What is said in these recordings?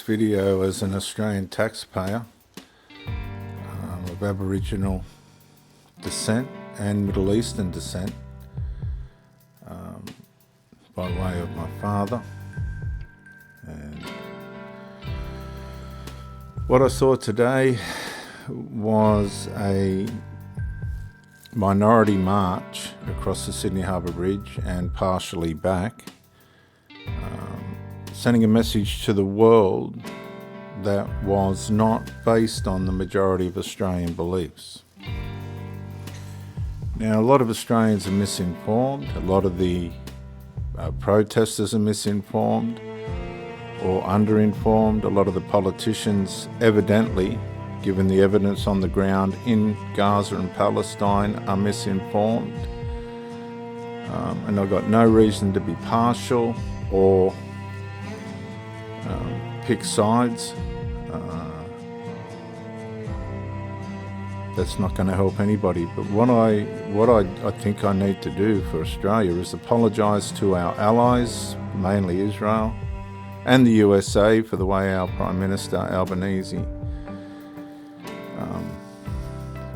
video as an Australian taxpayer of Aboriginal descent and Middle Eastern descent by way of my father. And what I saw today was a minority march across the Sydney Harbour Bridge and partially back, sending a message to the world that was not based on the majority of Australian beliefs. Now, a lot of Australians are misinformed. A lot of the protesters are misinformed or underinformed. A lot of the politicians, evidently, given the evidence on the ground in Gaza and Palestine, are misinformed. And I've got no reason to be partial or pick sides. That's not going to help anybody. But what I think I need to do for Australia is apologise to our allies, mainly Israel, and the USA for the way our Prime Minister Albanese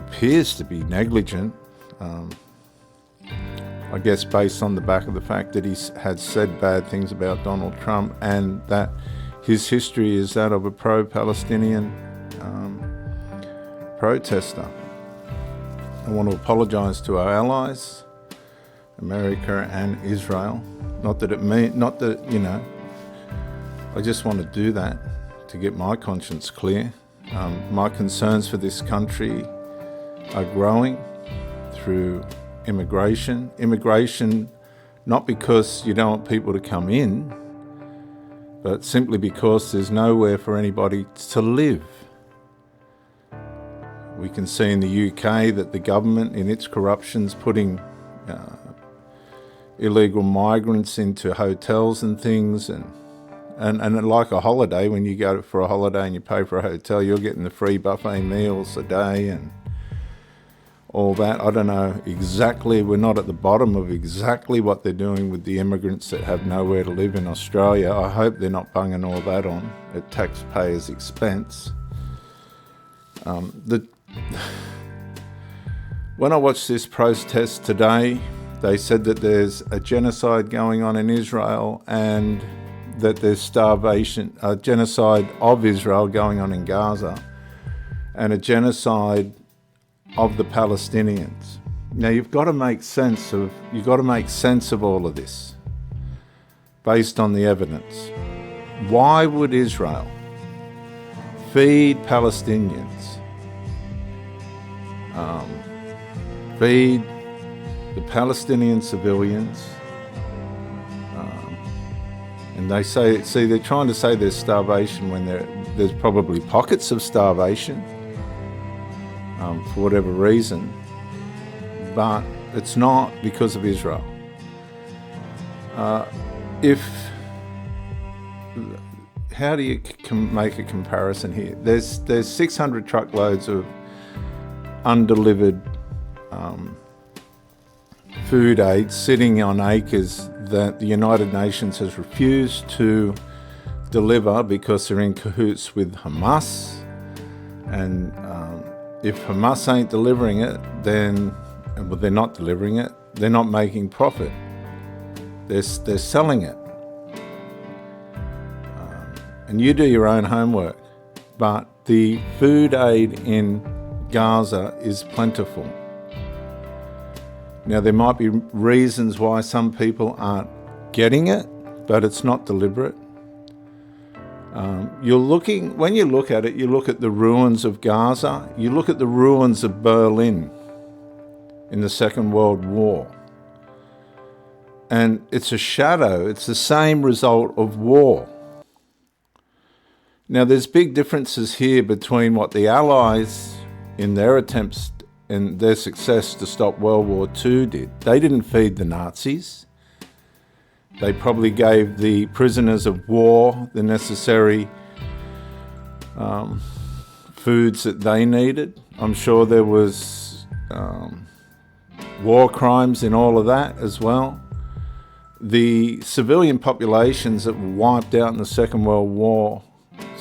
appears to be negligent. I guess based on the back of the fact that he had said bad things about Donald Trump and that his history is that of a pro-Palestinian protester. I want to apologise to our allies, America and Israel. Not that I just want to do that to get my conscience clear. My concerns for this country are growing through immigration. Immigration, not because you don't want people to come in, but simply because there's nowhere for anybody to live. We can see in the UK that the government, in its corruption's putting illegal migrants into hotels and things, and like a holiday, when you go for a holiday and you pay for a hotel, you're getting the free buffet meals a day and all that. I don't know exactly, we're not at the bottom of exactly what they're doing with the immigrants that have nowhere to live in Australia. I hope they're not bunging all that on at taxpayers' expense. When I watched this protest today, they said that there's a genocide going on in Israel and that there's starvation, a genocide of Israel going on in Gaza, and a genocide of the Palestinians. Now you've got to make sense of all of this based on the evidence. Why would Israel feed Palestinians, feed the Palestinian civilians? And they say, they're trying to say there's starvation when there's probably pockets of starvation for whatever reason, but it's not because of Israel. How do you make a comparison here? There's 600 truckloads of undelivered food aid sitting on acres that the United Nations has refused to deliver because they're in cahoots with Hamas. And if Hamas ain't delivering it, then they're not delivering it. They're not making profit. They're selling it. And you do your own homework. But the food aid in Gaza is plentiful. Now, there might be reasons why some people aren't getting it, but it's not deliberate. When you look at it, you look at the ruins of Gaza, you look at the ruins of Berlin in the Second World War. And it's a shadow, it's the same result of war. Now, there's big differences here between what the Allies, in their attempts and their success to stop World War II, did. They didn't feed the Nazis. They probably gave the prisoners of war the necessary foods that they needed. I'm sure there was war crimes in all of that as well. The civilian populations that were wiped out in the Second World War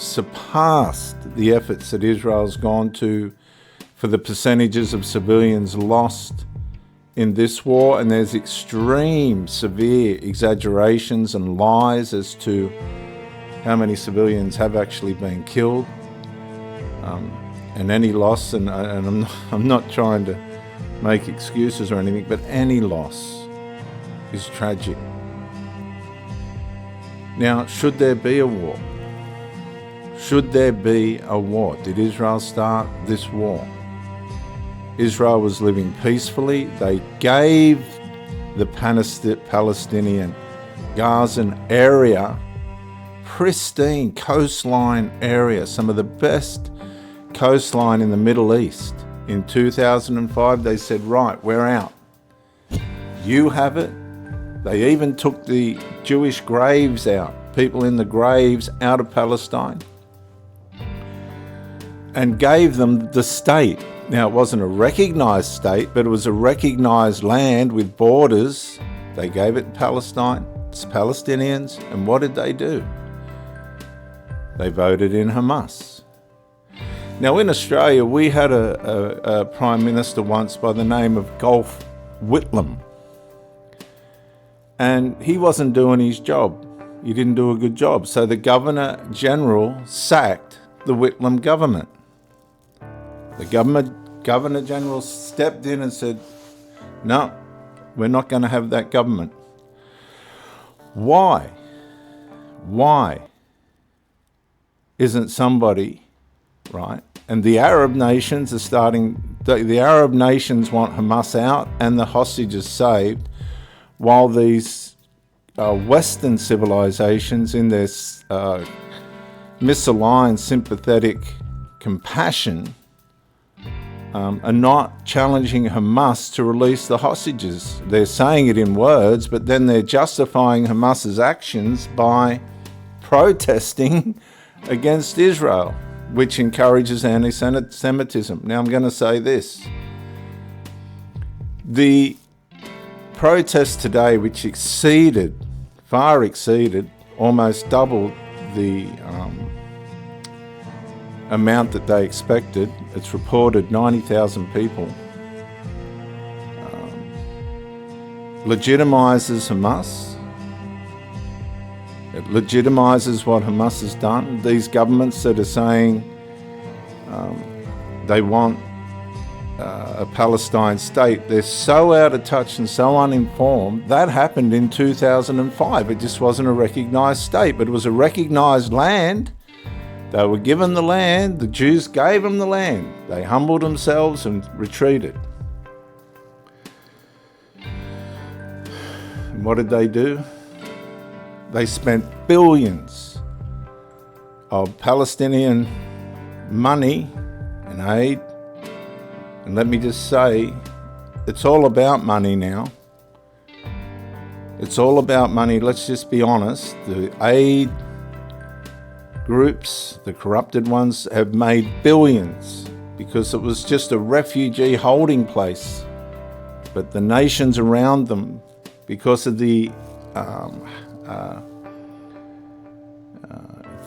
surpassed the efforts that Israel's gone to for the percentages of civilians lost in this war, and there's extreme, severe exaggerations and lies as to how many civilians have actually been killed, and any loss, and I'm not trying to make excuses or anything, but any loss is tragic. Now, should there be a war? Should there be a war? Did Israel start this war? Israel was living peacefully. They gave the Palestinian Gazan area, pristine coastline area, some of the best coastline in the Middle East. In 2005, they said, right, we're out. You have it. They even took the Jewish graves out, people in the graves out of Palestine, and gave them the state. Now, it wasn't a recognized state, but it was a recognized land with borders. They gave it to Palestine, it's Palestinians, and what did they do? They voted in Hamas. Now, in Australia, we had a Prime Minister once by the name of Gough Whitlam, and he wasn't doing his job. He didn't do a good job. So the Governor-General sacked the Whitlam government. The Governor-General stepped in and said, no, we're not going to have that government. Why? Why isn't somebody, right? And the Arab nations are starting, the Arab nations want Hamas out and the hostages saved, while these Western civilizations, in their misaligned, sympathetic compassion, are not challenging Hamas to release the hostages. They're saying it in words, but then they're justifying Hamas's actions by protesting against Israel, which encourages anti-Semitism. Now, I'm going to say this. The protest today, which far exceeded, almost doubled the amount that they expected. It's reported 90,000 people. Legitimizes Hamas. It legitimizes what Hamas has done. These governments that are saying they want a Palestine state, they're so out of touch and so uninformed. That happened in 2005. It just wasn't a recognized state, but it was a recognized land. They were given the land. The Jews gave them the land. They humbled themselves and retreated. And what did they do? They spent billions of Palestinian money and aid. And let me just say, it's all about money now. It's all about money. Let's just be honest. The aid groups, the corrupted ones, have made billions because it was just a refugee holding place. But the nations around them, because of the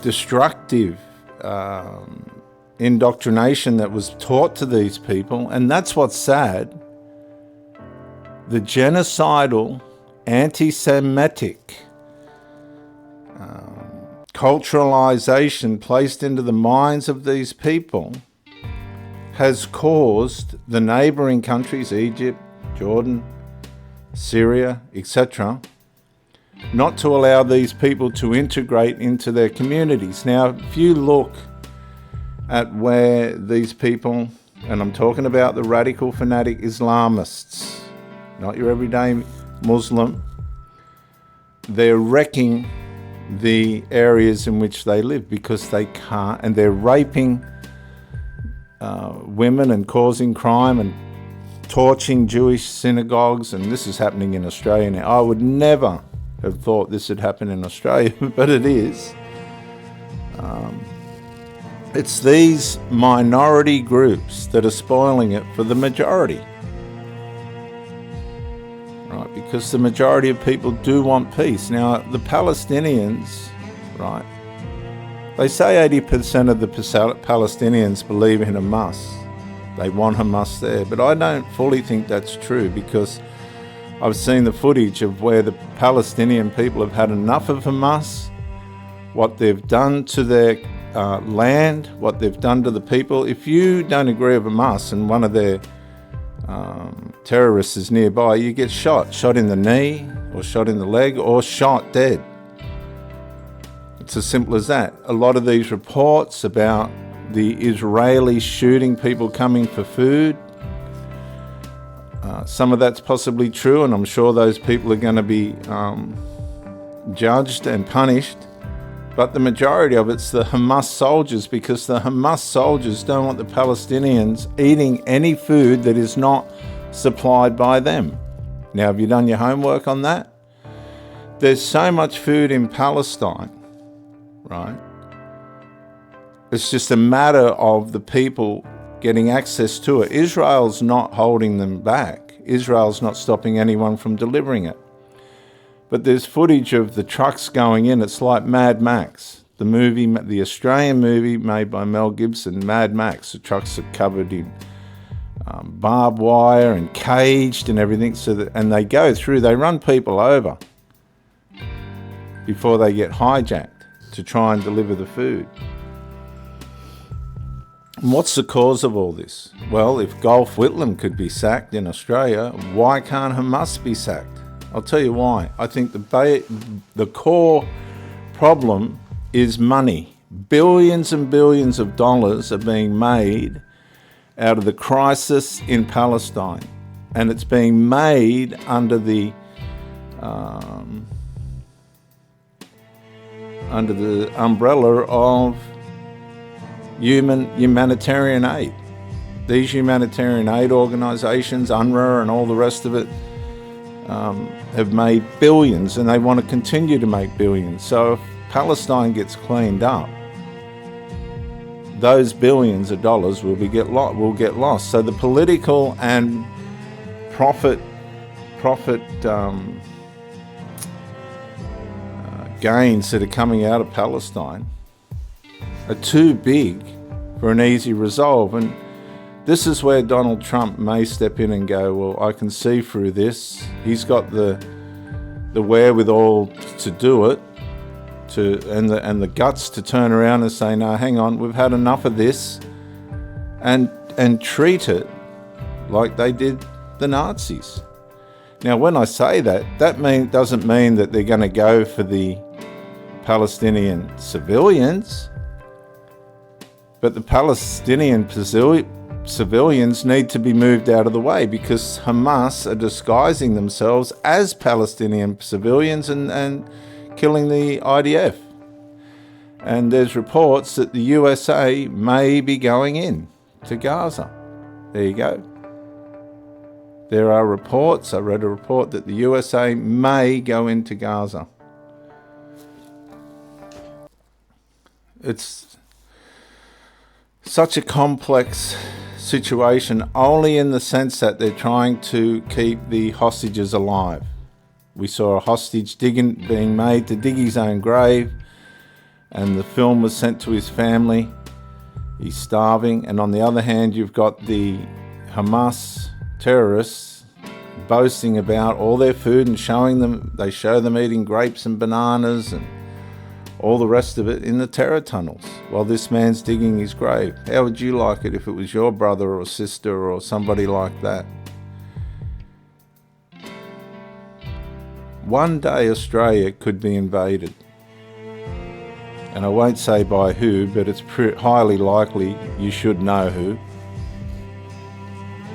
destructive indoctrination that was taught to these people, and that's what's sad, the genocidal, anti-Semitic culturalization placed into the minds of these people has caused the neighboring countries, Egypt, Jordan, Syria, etc., not to allow these people to integrate into their communities. Now, if you look at where these people, and I'm talking about the radical fanatic Islamists, not your everyday Muslim, they're wrecking the areas in which they live because they can't, and they're raping women and causing crime and torching Jewish synagogues, and this is happening in Australia now. I would never have thought this had happened in Australia, but it is. It's these minority groups that are spoiling it for the majority. Right, because the majority of people do want peace. Now, the Palestinians, right, They say 80% of the Palestinians believe in Hamas. They want Hamas there, but I don't fully think that's true, because I've seen the footage of where the Palestinian people have had enough of Hamas, what they've done to their land, what they've done to the people. If you don't agree with Hamas and one of their terrorists is nearby, you get shot in the knee, or shot in the leg, or shot dead. It's as simple as that. A lot of these reports about the Israelis shooting people coming for food, some of that's possibly true, and I'm sure those people are going to be judged and punished. But the majority of it's the Hamas soldiers, because the Hamas soldiers don't want the Palestinians eating any food that is not supplied by them. Now, have you done your homework on that? There's so much food in Palestine, right? It's just a matter of the people getting access to it. Israel's not holding them back. Israel's not stopping anyone from delivering it. But there's footage of the trucks going in. It's like Mad Max, the movie, the Australian movie made by Mel Gibson, Mad Max. The trucks are covered in barbed wire and caged and everything, and they go through, they run people over before they get hijacked to try and deliver the food. And what's the cause of all this? Well, if Golf Whitlam could be sacked in Australia, why can't Hamas be sacked? I'll tell you why. I think the core problem is money. Billions and billions of dollars are being made out of the crisis in Palestine, and it's being made under the umbrella of humanitarian aid. These humanitarian aid organisations, UNRWA and all the rest of it, have made billions, and they want to continue to make billions. So if Palestine gets cleaned up, those billions of dollars will get lost. So the political and profit gains that are coming out of Palestine are too big for an easy resolve. And this is where Donald Trump may step in and go, well, I can see through this. He's got the wherewithal to do it, and the guts to turn around and say, no, hang on, we've had enough of this, and treat it like they did the Nazis. Now, when I say that doesn't mean that they're going to go for the Palestinian civilians, but the Palestinian civilians need to be moved out of the way, because Hamas are disguising themselves as Palestinian civilians and killing the IDF. And there's reports that the USA may be going in to Gaza. There you go. There are reports, I read a report that the USA may go into Gaza. It's such a complex situation, only in the sense that they're trying to keep the hostages alive. We saw a hostage being made to dig his own grave, and the film was sent to his family. He's starving. And on the other hand, you've got the Hamas terrorists boasting about all their food and they show them eating grapes and bananas and all the rest of it in the terror tunnels while this man's digging his grave. How would you like it if it was your brother or sister or somebody like that? One day Australia could be invaded. And I won't say by who, but it's highly likely you should know who.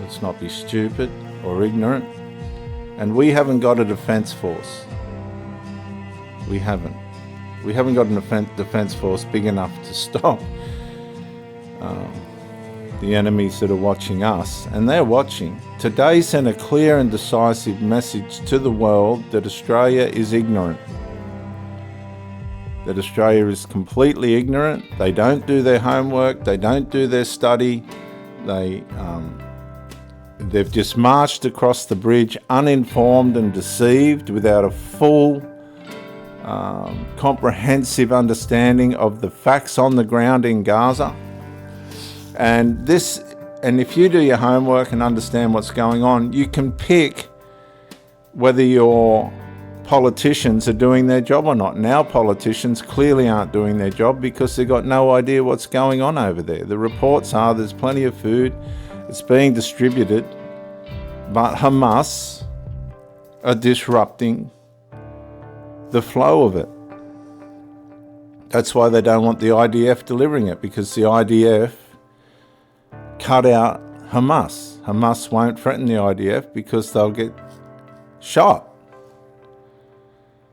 Let's not be stupid or ignorant. And we haven't got a defence force. We haven't. We haven't got a defence force big enough to stop the enemies that are watching us. And they're watching. Today sent a clear and decisive message to the world that Australia is ignorant. That Australia is completely ignorant. They don't do their homework. They don't do their study. They've just marched across the bridge uninformed and deceived without a full comprehensive understanding of the facts on the ground in Gaza. And if you do your homework and understand what's going on, you can pick whether your politicians are doing their job or not. And our politicians clearly aren't doing their job because they've got no idea what's going on over there. The reports are there's plenty of food, it's being distributed, but Hamas are disrupting the flow of it. That's why they don't want the IDF delivering it, because the IDF cut out Hamas. Hamas won't threaten the IDF because they'll get shot.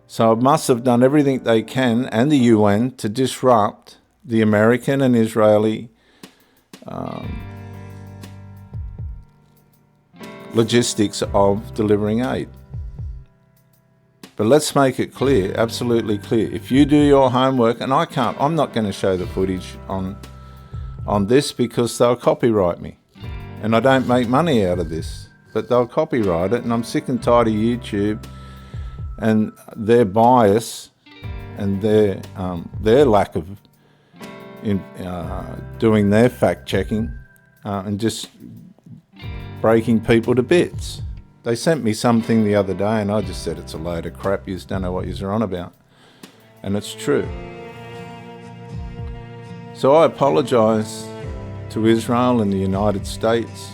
So it must have done everything they can, and the UN, to disrupt the American and Israeli logistics of delivering aid. But let's make it clear, absolutely clear. If you do your homework, and I'm not going to show the footage on this because they'll copyright me. And I don't make money out of this, but they'll copyright it, and I'm sick and tired of YouTube and their bias and their lack of doing their fact checking and just breaking people to bits. They sent me something the other day and I just said it's a load of crap, you just don't know what you're on about. And it's true. So I apologise to Israel and the United States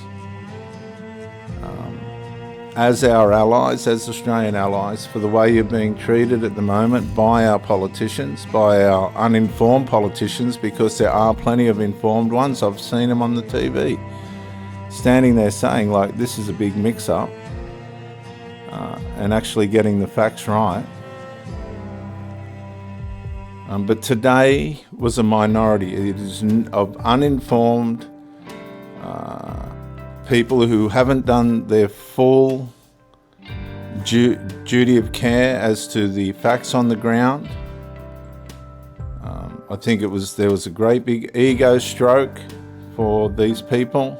as our allies, as Australian allies, for the way you're being treated at the moment by our politicians, by our uninformed politicians, because there are plenty of informed ones. I've seen them on the TV standing there saying, like, this is a big mix-up, and actually getting the facts right. But today was a minority. It is of uninformed people who haven't done their full duty of care as to the facts on the ground. I think there was a great big ego stroke for these people.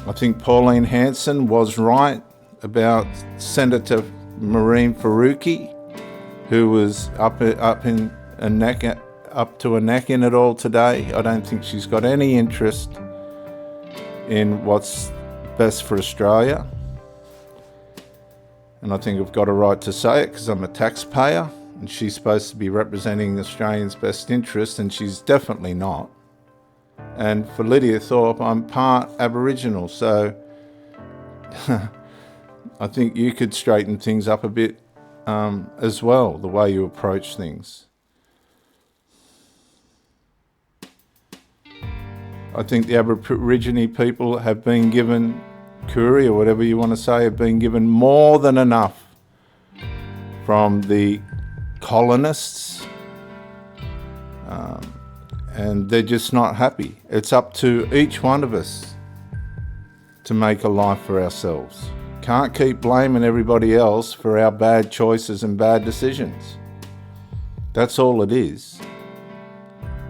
I think Pauline Hanson was right about Senator Marine Faruqi, who was up to a neck in it all today. I don't think she's got any interest in what's best for Australia. And I think I've got a right to say it because I'm a taxpayer and she's supposed to be representing Australians' best interest, and she's definitely not. And for Lydia Thorpe, I'm part Aboriginal, so I think you could straighten things up a bit as well, the way you approach things. I think the Aborigine people have been given, Koori or whatever you want to say, have been given more than enough from the colonists, and they're just not happy. It's up to each one of us to make a life for ourselves. Can't keep blaming everybody else for our bad choices and bad decisions. That's all it is.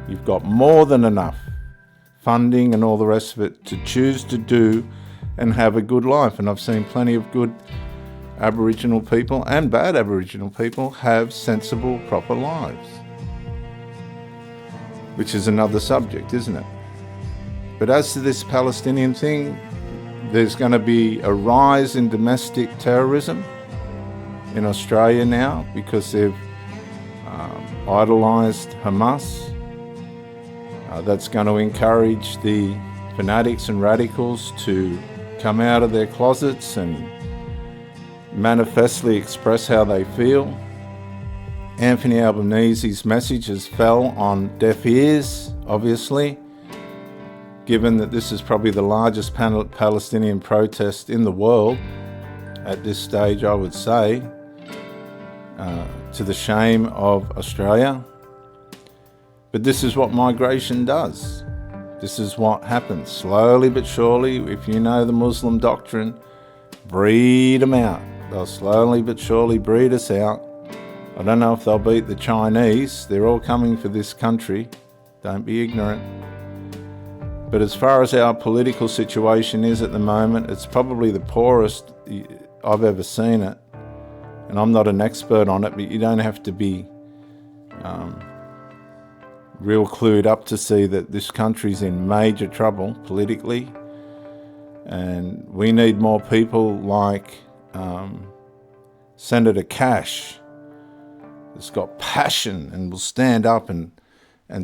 You've got more than enough funding and all the rest of it to choose to do and have a good life. And I've seen plenty of good Aboriginal people and bad Aboriginal people have sensible, proper lives. Which is another subject, isn't it? But as to this Palestinian thing, there's going to be a rise in domestic terrorism in Australia now because they've idolised Hamas. That's going to encourage the fanatics and radicals to come out of their closets and manifestly express how they feel. Anthony Albanese's messages fell on deaf ears, obviously, given that this is probably the largest Palestinian protest in the world at this stage, I would say, to the shame of Australia. But this is what migration does. This is what happens. Slowly but surely, if you know the Muslim doctrine, breed them out. They'll slowly but surely breed us out. I don't know if they'll beat the Chinese. They're all coming for this country. Don't be ignorant. But as far as our political situation is at the moment, it's probably the poorest I've ever seen it. And I'm not an expert on it, but you don't have to be real clued up to see that this country's in major trouble politically, and we need more people like Senator Cash, that's got passion and will stand up and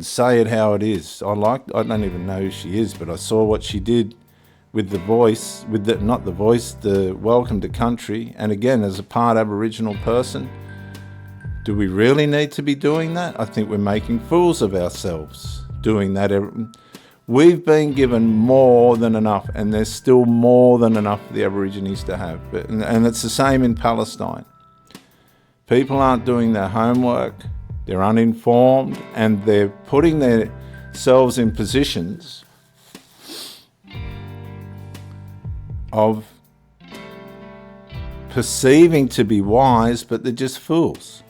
say it how it is. I don't even know who she is, but I saw what she did with the Voice, the Welcome to Country, and again, as a part Aboriginal person. Do we really need to be doing that? I think we're making fools of ourselves doing that. We've been given more than enough, and there's still more than enough for the Aborigines to have. And it's the same in Palestine. People aren't doing their homework, they're uninformed, and they're putting themselves in positions of perceiving to be wise, but they're just fools.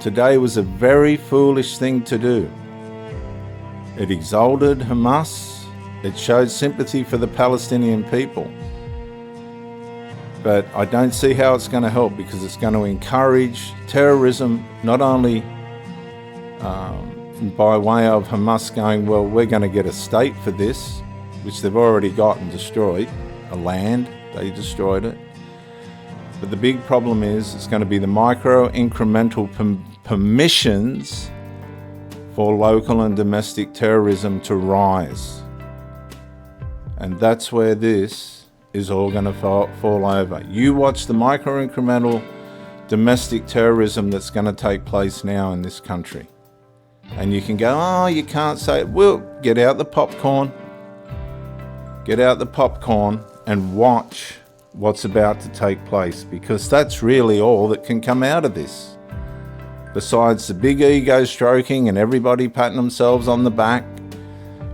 Today was a very foolish thing to do. It exalted Hamas. It showed sympathy for the Palestinian people. But I don't see how it's going to help, because it's going to encourage terrorism, not only by way of Hamas going, well, we're going to get a state for this, which they've already got and destroyed, a land, they destroyed it. But the big problem is it's going to be the micro incremental permissions for local and domestic terrorism to rise. And that's where this is all going to fall over. You watch the micro incremental domestic terrorism that's going to take place now in this country. And you can go, oh, you can't say it. Well, get out the popcorn. Get out the popcorn and watch what's about to take place, because that's really all that can come out of this. Besides the big ego stroking and everybody patting themselves on the back,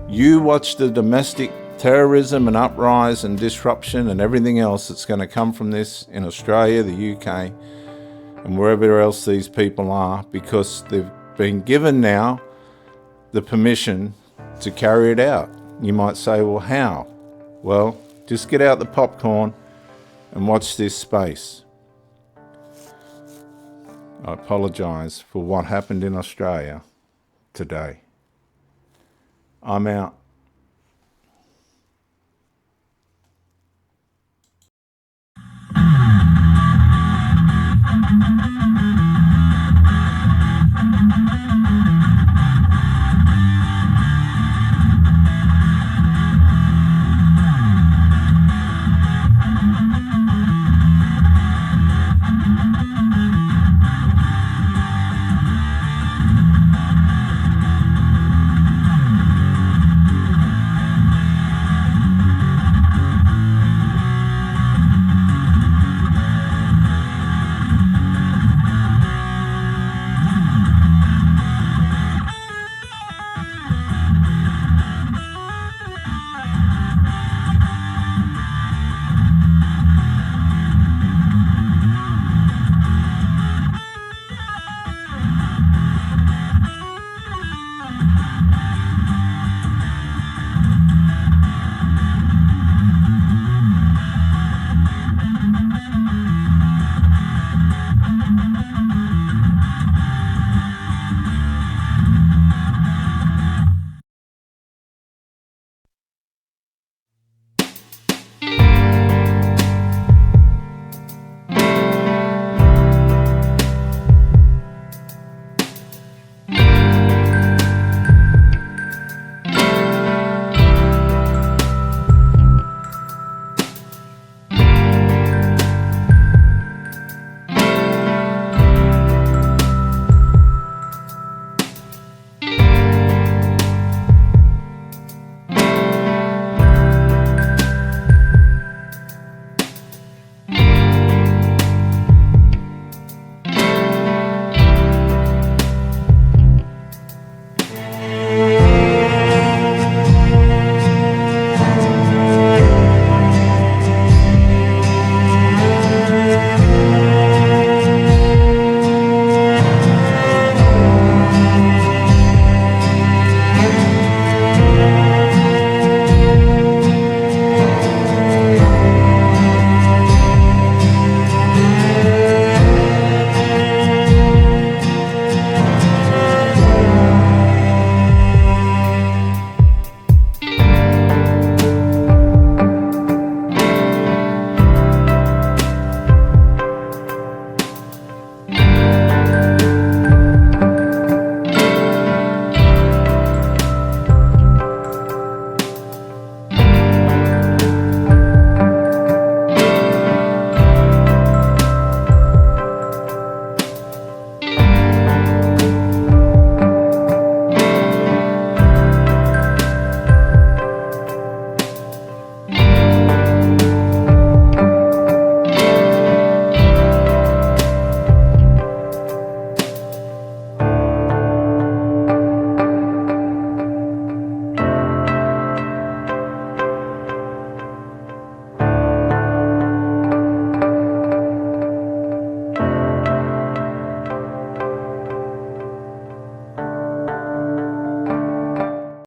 you watch the domestic terrorism and uprise and disruption and everything else that's going to come from this in Australia, the UK, and wherever else these people are, because they've been given now the permission to carry it out. You might say, well, how? Well, just get out the popcorn and watch this space. I apologise for what happened in Australia today. I'm out.